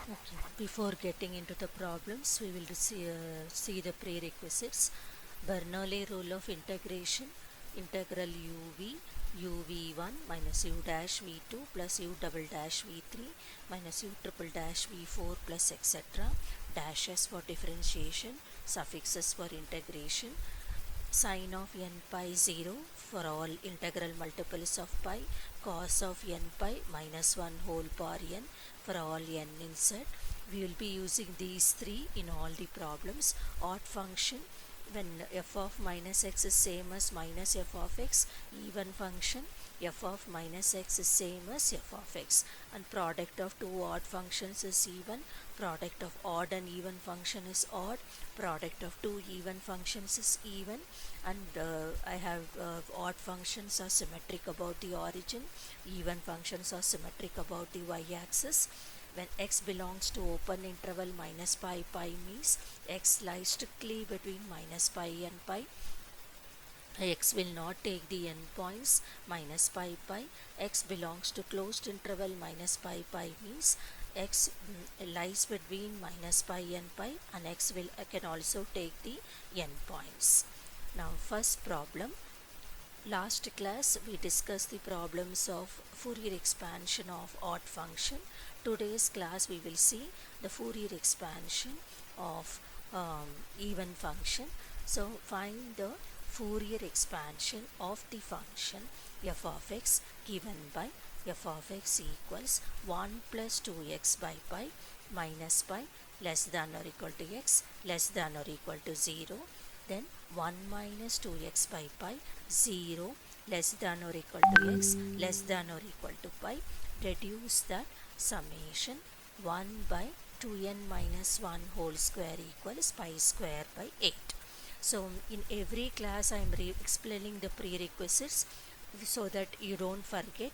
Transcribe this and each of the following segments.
Okay. Before getting into the problems, we will see the prerequisites. Bernoulli rule of integration, integral uv1 minus u dash v2 plus u double dash v3 minus u triple dash v4 plus etc. Dashes for differentiation, suffixes for integration, sine of n pi 0 for all integral multiples of pi, cos of n pi minus 1 whole power n for all n in Z. We will be using these three in all the problems. Odd function, when f of minus x is same as minus f of x. Even function, f of minus x is same as f of x, and product of two odd functions is even, product of odd and even function is odd, product of two even functions is even, and I have odd functions are symmetric about the origin, even functions are symmetric about the y-axis. When x belongs to open interval minus pi means x lies strictly between minus pi and pi. X will not take the endpoints minus pi. X belongs to closed interval minus pi means x lies between minus pi and x can also take the endpoints. Now first problem. Last class we discussed the problems of Fourier expansion of odd function. Today's class we will see the Fourier expansion of even function. So find the Fourier expansion of the function f of x given by f of x equals 1 plus 2x by pi minus pi less than or equal to x less than or equal to 0. Then 1 minus 2x by pi 0 less than or equal to x less than or equal to pi. Reduce that summation 1 by 2n minus 1 whole square equals pi square by 8. So in every class I am explaining the prerequisites so that you don't forget.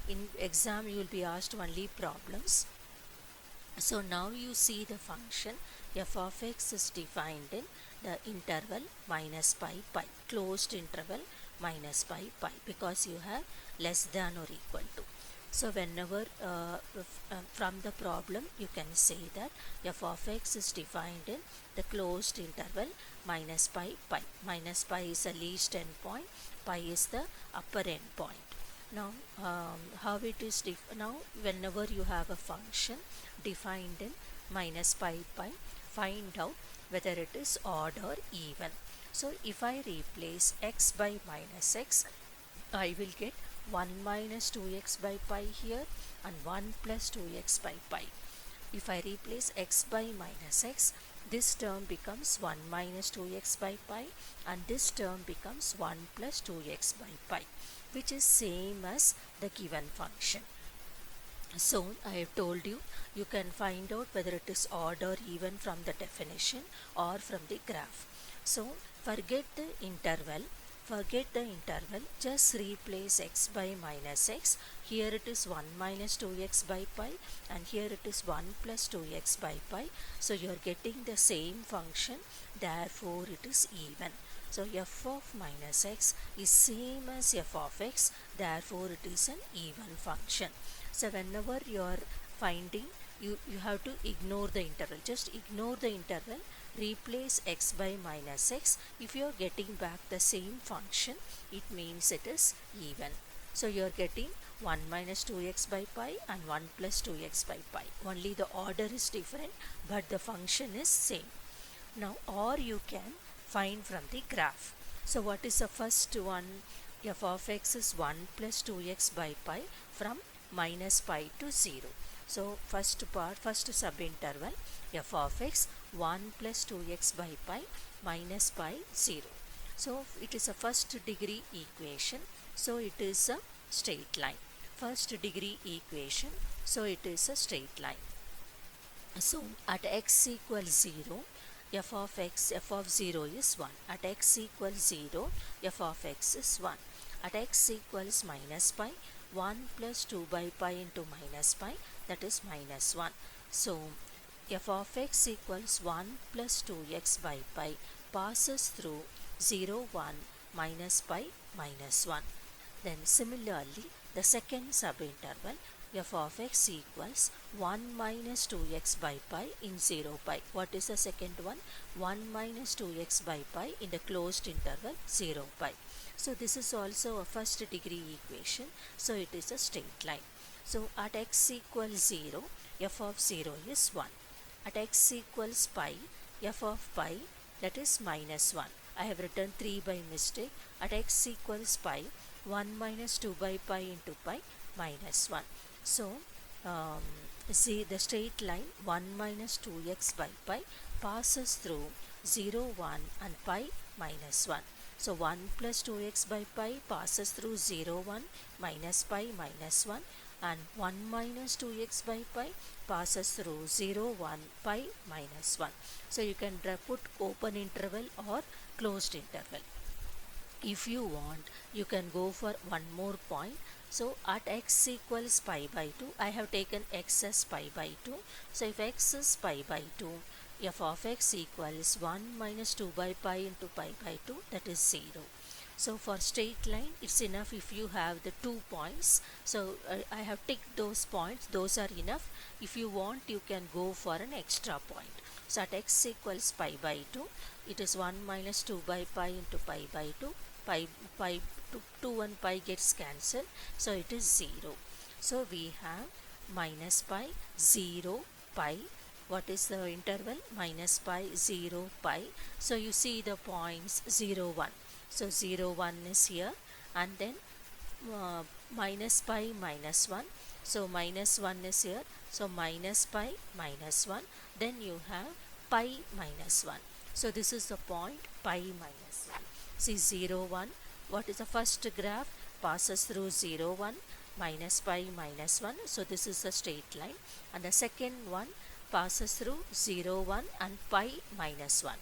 In exam you will be asked only problems. So now you see the function f of x is defined in the interval minus pi, closed interval minus pi, because you have less than or equal to. So whenever from the problem you can say that f of x is defined in the closed interval minus pi. Minus pi is the least end point, pi is the upper end point. Now how it is now whenever you have a function defined in minus pi, find out whether it is odd or even. So if I replace x by minus x, I will get 1 minus 2x by pi here and 1 plus 2x by pi. If I replace x by minus x, this term becomes 1 minus 2x by pi and this term becomes 1 plus 2x by pi, which is same as the given function. So I have told you, you can find out whether it is odd or even from the definition or from the graph. So forget the interval, just replace x by minus x. Here it is 1 minus 2x by pi and here it is 1 plus 2x by pi. So you are getting the same function, therefore it is even. So f of minus x is same as f of x, therefore it is an even function. So whenever you are finding, you have to ignore the interval. Just ignore the interval, replace x by minus x. If you are getting back the same function, it means it is even. So you are getting 1 minus 2x by pi and 1 plus 2x by pi. Only the order is different, but the function is same. Now, or you can find from the graph. So what is the first one? F of x is 1 plus 2x by pi from minus pi to 0. So first part, first subinterval, f of x 1 plus 2x by pi minus pi 0. So it is a first degree equation, so it is a straight line. First degree equation, so it is a straight line. So at x equals 0, f of x, f of 0 is 1. At x equals 0, f of x is 1. At x equals minus pi, 1 plus 2 by pi into minus pi, that is minus 1. So f of x equals 1 plus 2x by pi passes through 0, 1, minus pi, minus 1. Then similarly, the second subinterval, f of x equals 1 minus 2x by pi in 0 pi. What is the second one? 1 minus 2x by pi in the closed interval 0 pi. So this is also a first degree equation. So it is a straight line. So at x equals 0, f of 0 is 1. At x equals pi, f of pi, that is minus 1. I have written 3 by mistake. At x equals pi, 1 minus 2 by pi into pi minus 1. So see the straight line 1 minus 2x by pi passes through 0, 1 and pi minus 1. So 1 plus 2x by pi passes through 0, 1 minus pi minus 1, and 1 minus 2x by pi passes through 0, 1 pi minus 1. So you can put open interval or closed interval. If you want, you can go for one more point. So at x equals pi by 2, I have taken x as pi by 2. So if x is pi by 2, f of x equals 1 minus 2 by pi into pi by 2, that is 0. So for straight line, it's enough if you have the 2 points. So I have ticked those points, those are enough. If you want, you can go for an extra point. So at x equals pi by 2, it is 1 minus 2 by pi into pi by 2. Pi 2 and pi gets cancelled, so it is 0. So we have minus pi, 0, pi. What is the interval? Minus pi, 0, pi. So you see the points 0, 1. So 0, 1 is here, and then minus pi, minus 1. So minus 1 is here. So minus pi, minus 1. Then you have pi minus 1. So this is the point pi minus 1. See 0, 1. What is the first graph? Passes through 0, 1, minus pi minus 1. So this is a straight line. And the second one passes through 0, 1 and pi minus 1.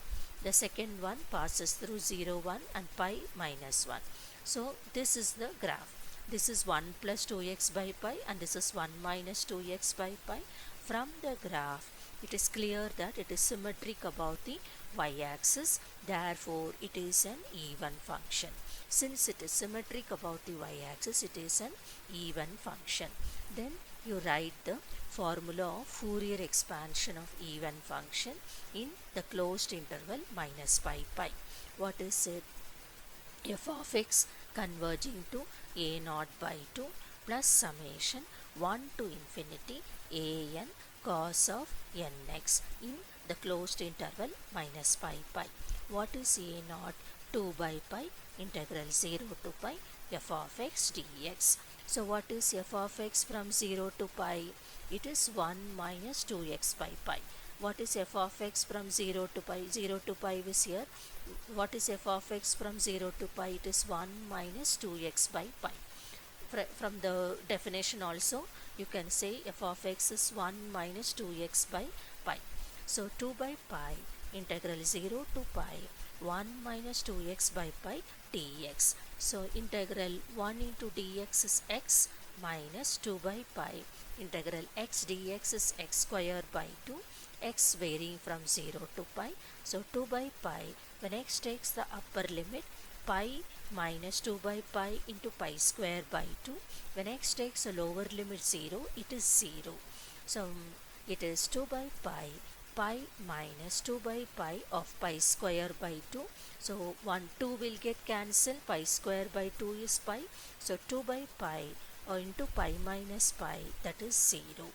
The second one passes through 0, 1 and pi minus 1. So this is the graph. This is 1 plus 2x by pi, and this is 1 minus 2x by pi. From the graph, it is clear that it is symmetric about the y-axis. Therefore, it is an even function. Since it is symmetric about the y-axis, it is an even function. Then you write the formula of Fourier expansion of even function in the closed interval minus pi pi. What is it? F of x converging to a naught by 2 plus summation 1 to infinity a n cos of nx in the closed interval minus pi pi. What is a naught? 2 by pi integral 0 to pi f of x dx. So what is f of x from 0 to pi? It is 1 minus 2x by pi. What is f of x from 0 to pi? 0 to pi is here. What is f of x from 0 to pi? It is 1 minus 2x by pi. From the definition also, you can say f of x is 1 minus 2x by pi. So 2 by pi integral 0 to pi 1 minus 2x by pi dx. So integral 1 into dx is x minus 2 by pi integral x dx is x square by 2, x varying from 0 to pi. So 2 by pi, when x takes the upper limit, pi minus 2 by pi into pi square by 2. When x takes a lower limit 0, it is 0. So it is 2 by pi minus 2 by pi of pi square by 2. So 1, 2 will get cancelled, pi square by 2 is pi. So 2 by pi into pi minus pi, that is 0.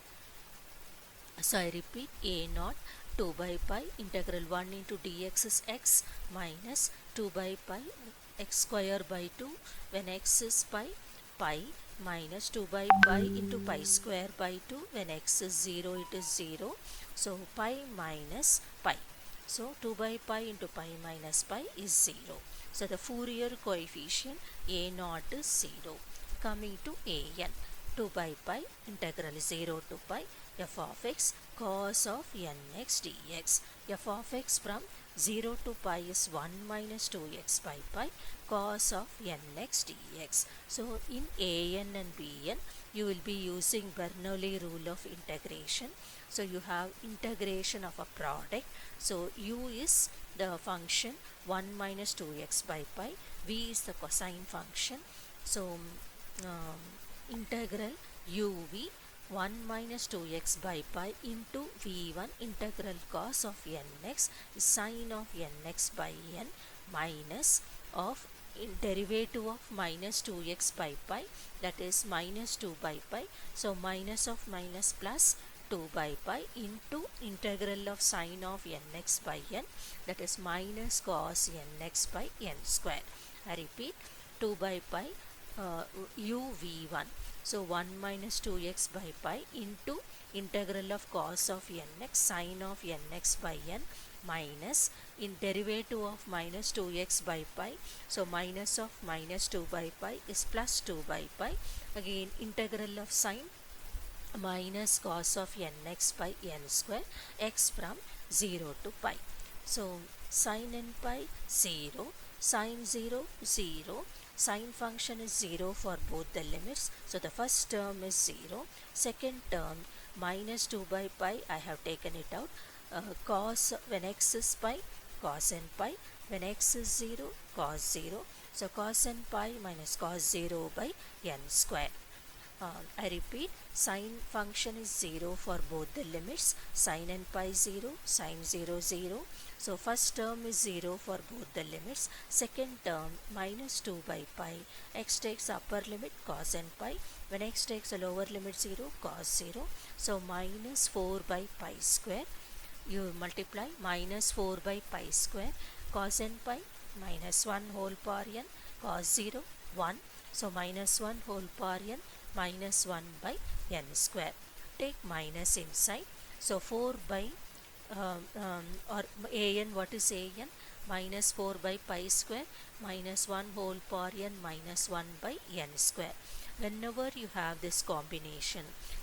So I repeat, a naught 2 by pi integral 1 into dx is x minus 2 by pi x square by 2. When x is pi minus 2 by pi into pi square by 2. When x is 0, it is 0. So pi minus pi. So 2 by pi into pi minus pi is 0. So the Fourier coefficient a naught is 0. Coming to an, 2 by pi integral 0 to pi f of x cos of nx dx. F of x from 0 to pi is 1 minus 2x by pi cos of nx dx. So in an and bn, you will be using Bernoulli rule of integration. So you have integration of a product. So u is the function 1 minus 2x by pi, v is the cosine function. So integral uv 1 minus 2x by pi into v1 integral cos of nx is sine of nx by n minus of derivative of minus 2x by pi, that is minus 2 by pi. So minus of minus plus 2 by pi into integral of sine of nx by n, that is minus cos nx by n square. I repeat, 2 by pi uv1. So 1 minus 2x by pi into integral of cos of nx sine of nx by n minus in derivative of minus 2x by pi. So minus of minus 2 by pi is plus 2 by pi. Again integral of sine minus cos of nx by n square x from 0 to pi. So sin n pi 0, sin 0 0, sine function is 0 for both the limits. So the first term is 0, second term minus 2 by pi, I have taken it out. Cos when x is pi, cos n pi, when x is 0, cos 0. So cos n pi minus cos 0 by n square. I repeat, sine function is 0 for both the limits, sin n pi 0, sin 0 0. So first term is 0 for both the limits, second term minus 2 by pi, x takes upper limit cos n pi, when x takes a lower limit 0, cos 0. So minus 4 by pi square, you multiply minus 4 by pi square, cos n pi minus 1 whole power n, cos 0 1. So minus 1 whole power n minus 1 by n square. Take minus inside. So 4 by or an, what is an? Minus 4 by pi square minus 1 whole power n minus 1 by n square. Whenever you have this combination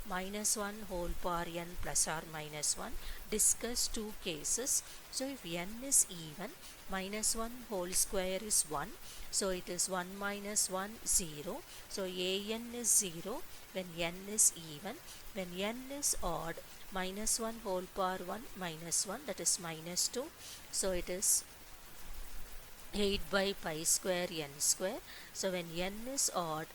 minus 1 whole power n plus or minus 1, discuss two cases. So if n is even, minus 1 whole square is 1. So it is 1 minus 1 0. So an is 0 when n is even. When n is odd, minus 1 whole power 1 minus 1, that is minus 2. So it is 8 by pi square n square. So when n is odd,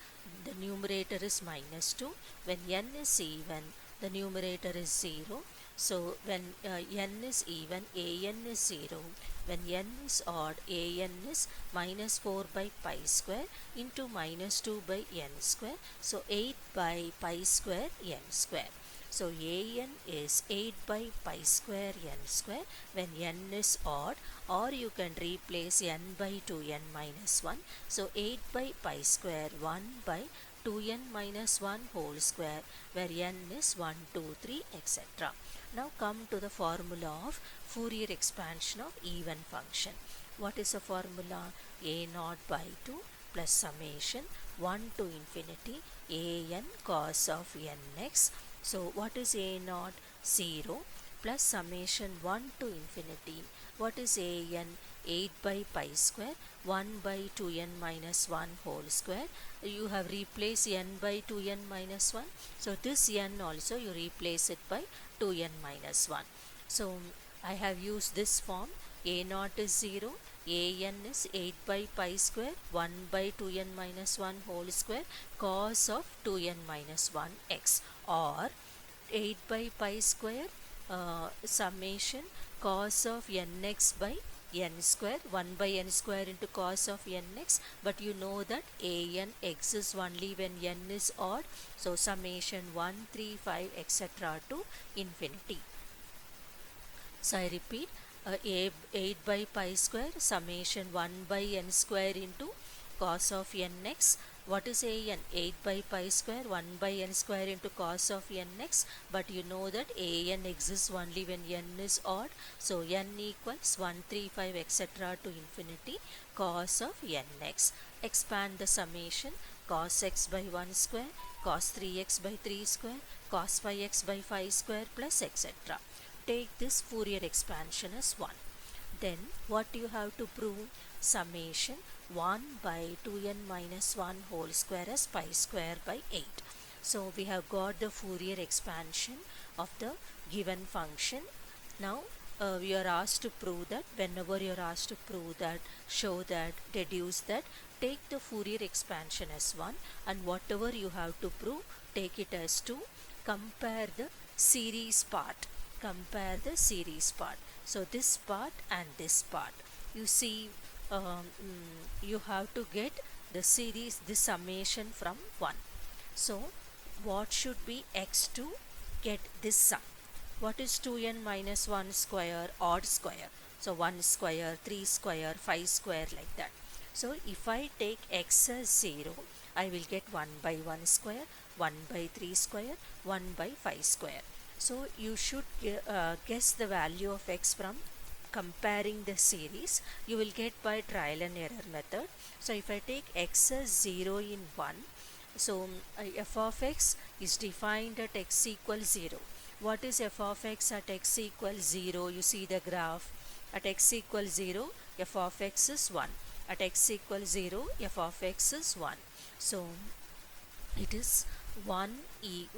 the numerator is minus 2. When n is even, the numerator is 0. So when n is even, an is 0. When n is odd, an is minus 4 by pi square into minus 2 by n square. So 8 by pi square n square. So an is 8 by pi square n square when n is odd, or you can replace n by 2n minus 1. So 8 by pi square 1 by 2n minus 1 whole square, where n is 1, 2, 3, etc. Now come to the formula of Fourier expansion of even function. What is the formula? A naught by 2 plus summation 1 to infinity an cos of nx. So what is a naught? 0 plus summation 1 to infinity. What is an? 8 by pi square 1 by 2n minus 1 whole square. You have replaced n by 2n minus 1. So this n also you replace it by 2n minus 1. So I have used this form. A naught is 0, an is 8 by pi square 1 by 2n minus 1 whole square cos of 2n minus 1 x, or 8 by pi square summation cos of nx by n square, 1 by n square into cos of nx, but you know that an exists only when n is odd. So summation 1, 3, 5, etc. to infinity. So I repeat, 8 by pi square summation 1 by n square into cos of nx. What is an? 8 by pi square 1 by n square into cos of nx, but you know that an exists only when n is odd. So n equals 1, 3, 5, etc. to infinity cos of nx. Expand the summation, cos x by 1 square, cos 3x by 3 square, cos 5x by 5 square plus etc. Take this Fourier expansion as 1. Then what you have to prove? Summation 1 by 2n minus 1 whole square as pi square by 8. So we have got the Fourier expansion of the given function. Now we are asked to prove that. Whenever you are asked to prove that, show that, deduce that, take the Fourier expansion as 1, and whatever you have to prove, take it as 2. compare the series part. Compare the series part. So this part and this part. You see, you have to get the series, the summation from 1. So what should be x to get this sum? What is 2n minus 1 square? Odd square. So 1 square, 3 square, 5 square, like that. So if I take x as 0, I will get 1 by 1 square, 1 by 3 square, 1 by 5 square. So you should guess the value of x from comparing the series. You will get by trial and error method. So if I take x as 0 in 1, so f of x is defined at x equals 0. What is f of x at x equals 0? You see the graph. At x equals 0, f of x is 1. At x equals 0, f of x is 1. So it is 1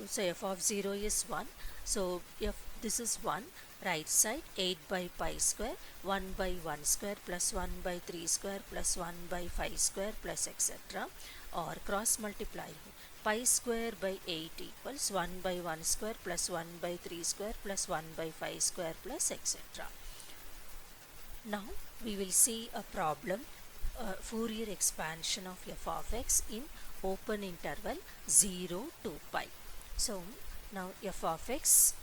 so f of 0 is 1. So if this is 1, right side 8 by pi square, 1 by 1 square plus 1 by 3 square plus 1 by 5 square plus etc. Or cross multiply. Pi square by 8 equals 1 by 1 square plus 1 by 3 square plus 1 by 5 square plus etc. Now we will see a problem, Fourier expansion of f of x in open interval 0 to pi. So now f of x,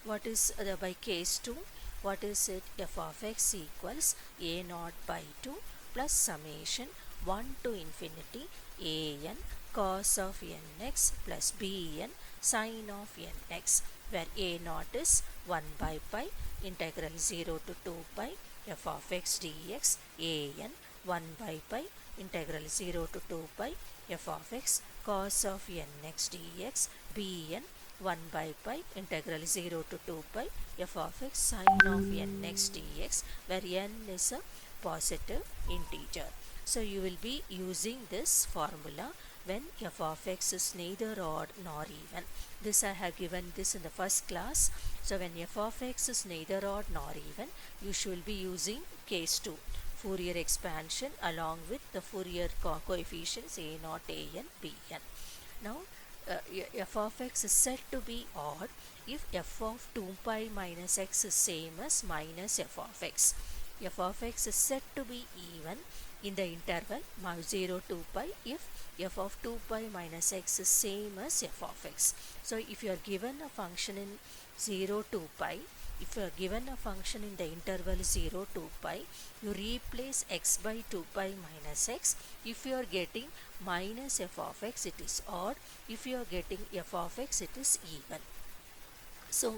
what is by case 2, what is it? F of x equals a naught by 2 plus summation 1 to infinity a n cos of nx plus b n sin of nx, where a naught is 1 by pi integral 0 to 2 pi f of x dx, a n 1 by pi integral 0 to 2 pi f of x cos of nx dx, b n 1 by pi integral 0 to 2 pi f of x sin of nx dx, where n is a positive integer. So you will be using this formula when f of x is neither odd nor even. This I have given this in the first class. So when f of x is neither odd nor even, you should be using case 2, Fourier expansion along with the Fourier coefficients a naught, a n, b n. Now f of x is said to be odd if f of 2 pi minus x is same as minus f of x. F of x is said to be even in the interval 0 to pi if f of 2 pi minus x is same as f of x. So if you are given a function in 0 to pi, if you are given a function in the interval 0 to pi, you replace x by 2 pi minus x. If you are getting minus f of x, it is odd. If you are getting f of x, it is even. So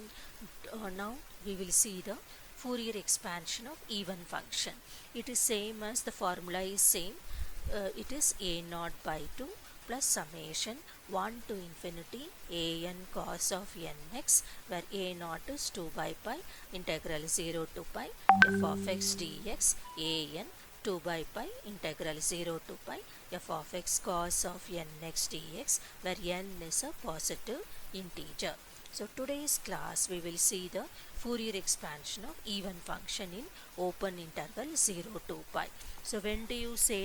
now we will see the Fourier expansion of even function. It is same as the formula is same. It is a naught by 2 plus summation 1 to infinity a n cos of nx, where a naught is 2 by pi integral 0 to pi f of x dx, a n 2 by pi integral 0 to pi f of x cos of nx dx, where n is a positive integer. So today's class we will see the Fourier expansion of even function in open interval 0 to pi. So when do you say